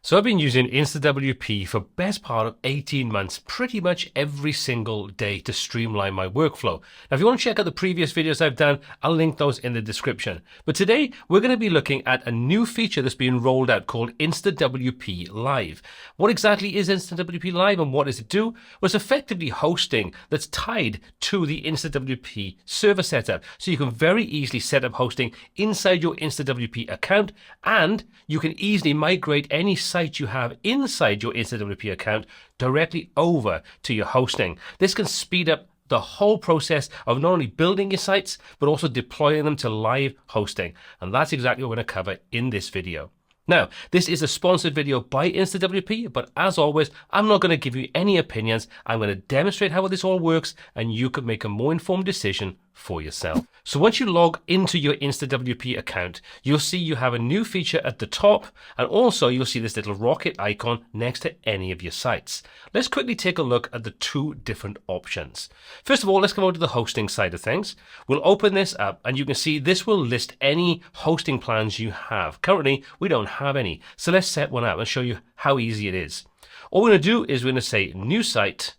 So I've been using InstaWP for best part of 18 months, pretty much every single day to streamline my workflow. Now, if you want to check out the previous videos I've done, I'll link those in the description. But today, we're going to be looking at a new feature that's being rolled out called InstaWP Live. What exactly is InstaWP Live and what does it do? Well, it's effectively hosting that's tied to the InstaWP server setup. So you can very easily set up hosting inside your InstaWP account, and you can easily migrate any site you have inside your InstaWP account directly over to your hosting. This can speed up the whole process of not only building your sites, but also deploying them to live hosting. And that's exactly what we're going to cover in this video. Now, this is a sponsored video by InstaWP, but as always, I'm not going to give you any opinions. I'm going to demonstrate how this all works, and you can make a more informed decision for yourself. So once you log into your InstaWP account, you'll see you have a new feature at the top, and also you'll see this little rocket icon next to any of your sites. Let's quickly take a look at the two different options. First of all, let's come over to the hosting side of things. We'll open this up, and you can see this will list any hosting plans you have. Currently, we don't have any, so let's set one up and show you how easy it is. All we're going to do is we're going to say new site.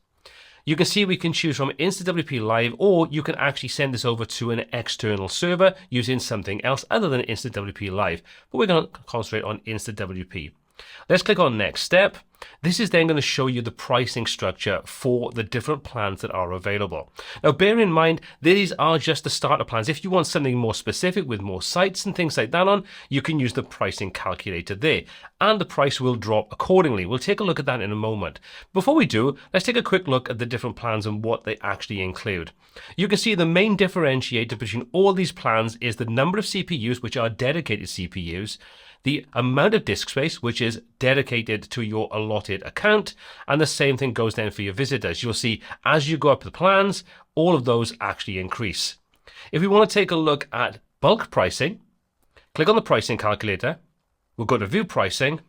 You can see we can choose from InstaWP Live, or you can actually send this over to an external server using something else other than InstaWP Live. But we're going to concentrate on InstaWP. Let's click on next step. This is then going to show you the pricing structure for the different plans that are available. Now, bear in mind, these are just the starter plans. If you want something more specific with more sites and things like that on, you can use the pricing calculator there, and the price will drop accordingly. We'll take a look at that in a moment. Before we do, let's take a quick look at the different plans and what they actually include. You can see the main differentiator between all these plans is the number of CPUs, which are dedicated CPUs, the amount of disk space, which is dedicated to your allotted account, and the same thing goes then for your visitors. You'll see as you go up the plans, all of those actually increase. If we want to take a look at bulk pricing, click on the pricing calculator, we'll go to view pricing,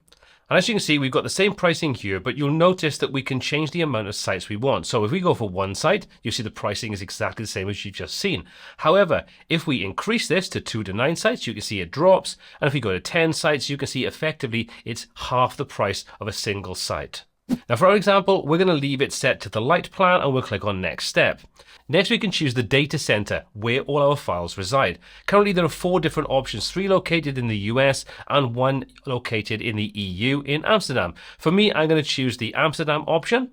and as you can see, we've got the same pricing here, but you'll notice that we can change the amount of sites we want. So if we go for one site, you see the pricing is exactly the same as you've just seen. However, if we increase this to 2 to 9 sites, you can see it drops. And if we go to 10 sites, you can see effectively it's half the price of a single site. Now, for our example, we're going to leave it set to the light plan, and we'll click on next step. Next, we can choose the data center where all our files reside. Currently, there are 4 different options, 3 located in the US and 1 located in the EU in Amsterdam. For me, I'm going to choose the Amsterdam option.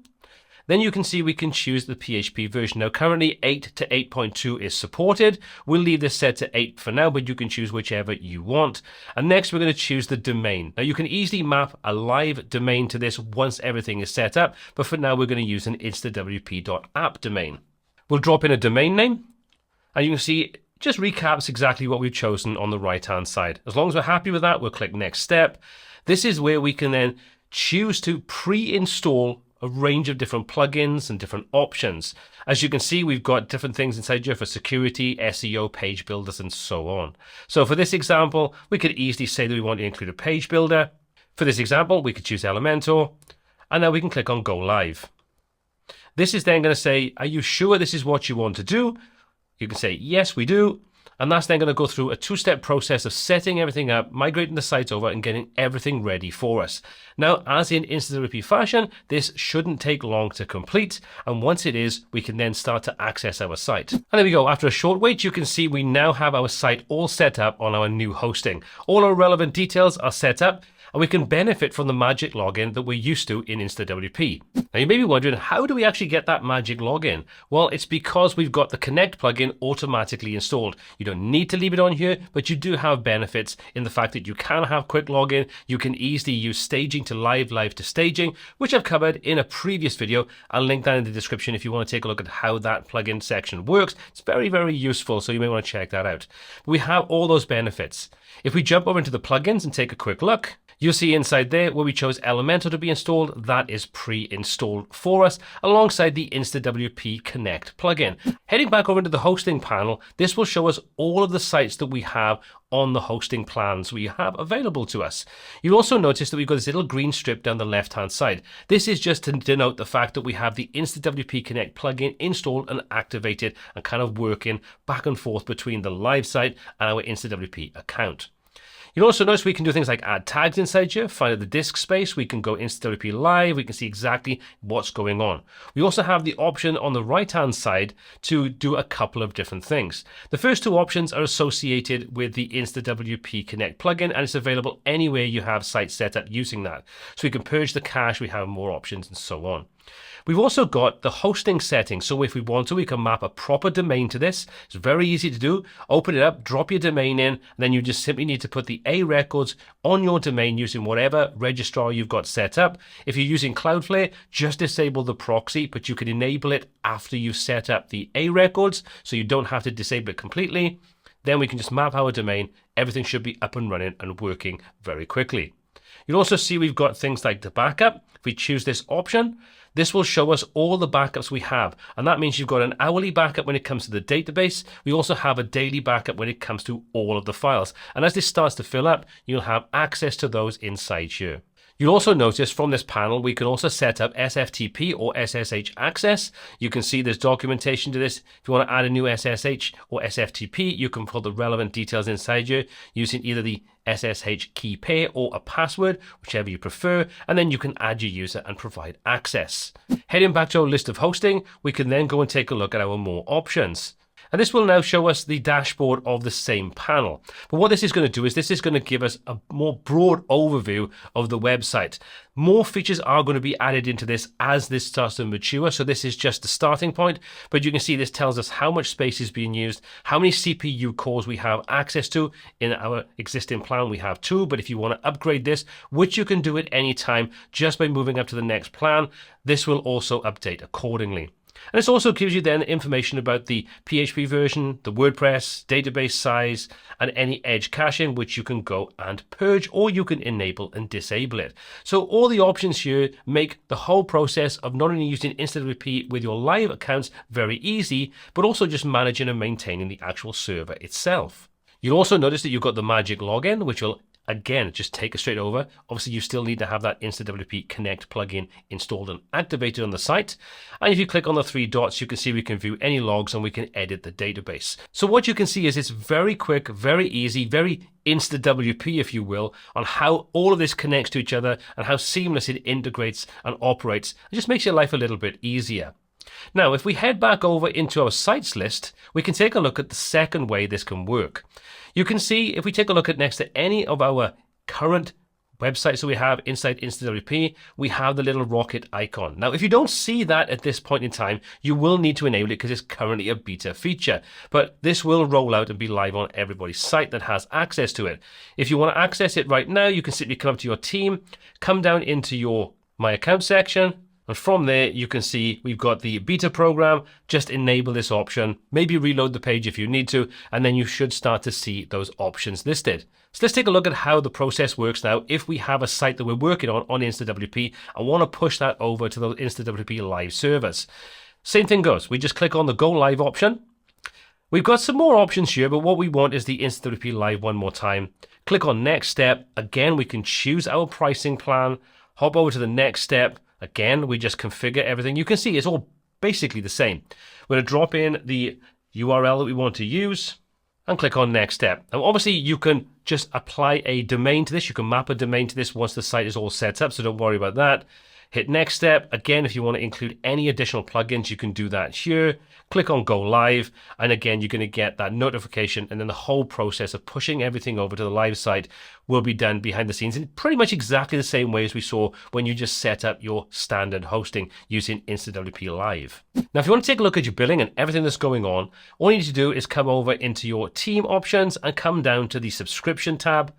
Then you can see we can choose the PHP version. Now, currently 8 to 8.2 is supported. We'll leave this set to 8 for now, but you can choose whichever you want. And next, we're going to choose the domain. Now, you can easily map a live domain to this once everything is set up, but for now, we're going to use an instawp.app domain. We'll drop in a domain name, and you can see it just recaps exactly what we've chosen on the right-hand side. As long as we're happy with that, we'll click next step. This is where we can then choose to pre-install a range of different plugins and different options. As you can see, we've got different things inside here for security, SEO, page builders, and so on. So for this example, we could easily say that we want to include a page builder. For this example, we could choose Elementor, and then we can click on Go Live. This is then going to say, are you sure this is what you want to do? You can say, yes, we do. And that's then going to go through a 2-step process of setting everything up, migrating the site over, and getting everything ready for us. Now, as in InstaWP fashion, this shouldn't take long to complete. And once it is, we can then start to access our site. And there we go. After a short wait, you can see we now have our site all set up on our new hosting. All our relevant details are set up, and we can benefit from the magic login that we're used to in InstaWP. Now, you may be wondering, how do we actually get that magic login? Well, it's because we've got the Connect plugin automatically installed. You don't need to leave it on here, but you do have benefits in the fact that you can have quick login. You can easily use staging to live, live to staging, which I've covered in a previous video. I'll link that in the description if you want to take a look at how that plugin section works. It's very, very useful, so you may want to check that out. We have all those benefits. If we jump over into the plugins and take a quick look, you'll see inside there where we chose Elementor to be installed, that is pre-installed for us alongside the InstaWP Connect plugin. Heading back over into the hosting panel, this will show us all of the sites that we have on the hosting plans we have available to us. You'll also notice that we've got this little green strip down the left-hand side. This is just to denote the fact that we have the InstaWP Connect plugin installed and activated and kind of working back and forth between the live site and our InstaWP account. You'll also notice we can do things like add tags inside here, find out the disk space, we can go InstaWP Live, we can see exactly what's going on. We also have the option on the right-hand side to do a couple of different things. The first two options are associated with the InstaWP Connect plugin, and it's available anywhere you have sites set up using that. So we can purge the cache, we have more options, and so on. We've also got the hosting settings. So if we want to, we can map a proper domain to this. It's very easy to do. Open it up, drop your domain in, and then you just simply need to put the A records on your domain using whatever registrar you've got set up. If you're using Cloudflare, just disable the proxy, but you can enable it after you've set up the A records, so you don't have to disable it completely. Then we can just map our domain. Everything should be up and running and working very quickly. You'll also see we've got things like the backup. If we choose this option, this will show us all the backups we have. And that means you've got an hourly backup when it comes to the database. We also have a daily backup when it comes to all of the files. And as this starts to fill up, you'll have access to those inside here. You'll also notice from this panel, we can also set up SFTP or SSH access. You can see there's documentation to this. If you want to add a new SSH or SFTP, you can put the relevant details inside here using either the SSH key pair or a password, whichever you prefer, and then you can add your user and provide access. Heading back to our list of hosting, we can then go and take a look at our more options. And this will now show us the dashboard of the same panel. But what this is going to do is this is going to give us a more broad overview of the website. More features are going to be added into this as this starts to mature. So this is just the starting point. But you can see this tells us how much space is being used, how many CPU cores we have access to. In our existing plan, we have 2. But if you want to upgrade this, which you can do at any time just by moving up to the next plan, this will also update accordingly. And this also gives you then information about the PHP version, the WordPress, database size, and any edge caching, which you can go and purge, or you can enable and disable it. So all the options here make the whole process of not only using InstaWP with your live accounts very easy, but also just managing and maintaining the actual server itself. You'll also notice that you've got the magic login, which will again, just take it straight over. Obviously, you still need to have that InstaWP Connect plugin installed and activated on the site. And if you click on the 3 dots, you can see we can view any logs and we can edit the database. So what you can see is it's very quick, very easy, very InstaWP, if you will, on how all of this connects to each other and how seamless it integrates and operates. It just makes your life a little bit easier. Now, if we head back over into our sites list, we can take a look at the second way this can work. You can see if we take a look at next to any of our current websites that we have inside InstaWP, we have the little rocket icon. Now, if you don't see that at this point in time, you will need to enable it because it's currently a beta feature. But this will roll out and be live on everybody's site that has access to it. If you want to access it right now, you can simply come up to your team, come down into your My Account section, and from there, you can see we've got the beta program. Just enable this option, maybe reload the page if you need to, and then you should start to see those options listed. So let's take a look at how the process works now. If we have a site that we're working on InstaWP, I want to push that over to the InstaWP live servers. Same thing goes. We just click on the Go Live option. We've got some more options here, but what we want is the InstaWP Live one more time. Click on Next Step. Again, we can choose our pricing plan, hop over to the next step. Again, we just configure everything. You can see it's all basically the same. We're going to drop in the URL that we want to use and click on Next Step. Now, obviously, you can just apply a domain to this. You can map a domain to this once the site is all set up, so don't worry about that. Hit Next Step. Again, if you want to include any additional plugins, you can do that here. Click on Go Live. And again, you're going to get that notification. And then the whole process of pushing everything over to the live site will be done behind the scenes in pretty much exactly the same way as we saw when you just set up your standard hosting using InstaWP Live. Now, if you want to take a look at your billing and everything that's going on, all you need to do is come over into your team options and come down to the subscription tab.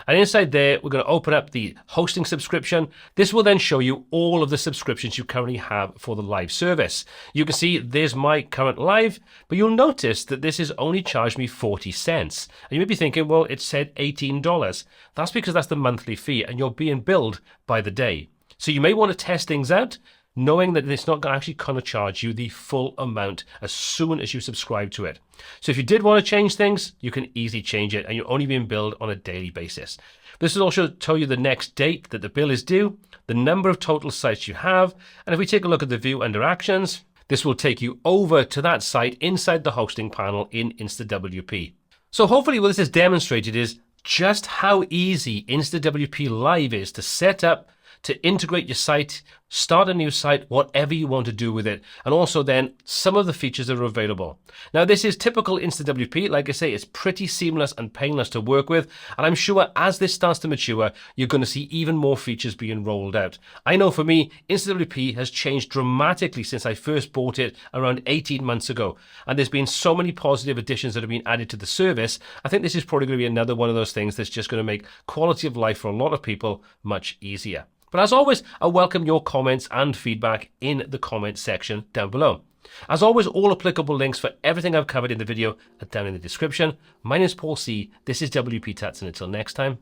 And inside there, we're going to open up the hosting subscription. This will then show you all of the subscriptions you currently have for the live service. You can see there's my current live, but you'll notice that this has only charged me 40 cents. And you may be thinking, well, it said $18. That's because that's the monthly fee and you're being billed by the day. So you may want to test things out, knowing that it's not actually going to charge you the full amount as soon as you subscribe to it. So if you did want to change things, you can easily change it and you're only being billed on a daily basis. This will also tell you the next date that the bill is due, the number of total sites you have, and if we take a look at the view under actions, this will take you over to that site inside the hosting panel in InstaWP. So hopefully what this has demonstrated is just how easy InstaWP Live is to set up, to integrate your site, start a new site, whatever you want to do with it. And also then some of the features that are available. Now this is typical InstaWP. Like I say, it's pretty seamless and painless to work with. And I'm sure as this starts to mature, you're going to see even more features being rolled out. I know for me, InstaWP has changed dramatically since I first bought it around 18 months ago. And there's been so many positive additions that have been added to the service. I think this is probably going to be another one of those things that's just going to make quality of life for a lot of people much easier. But as always, I welcome your comments and feedback in the comments section down below. As always, all applicable links for everything I've covered in the video are down in the description. My name is Paul C. This is WPTuts, and until next time,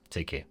take care.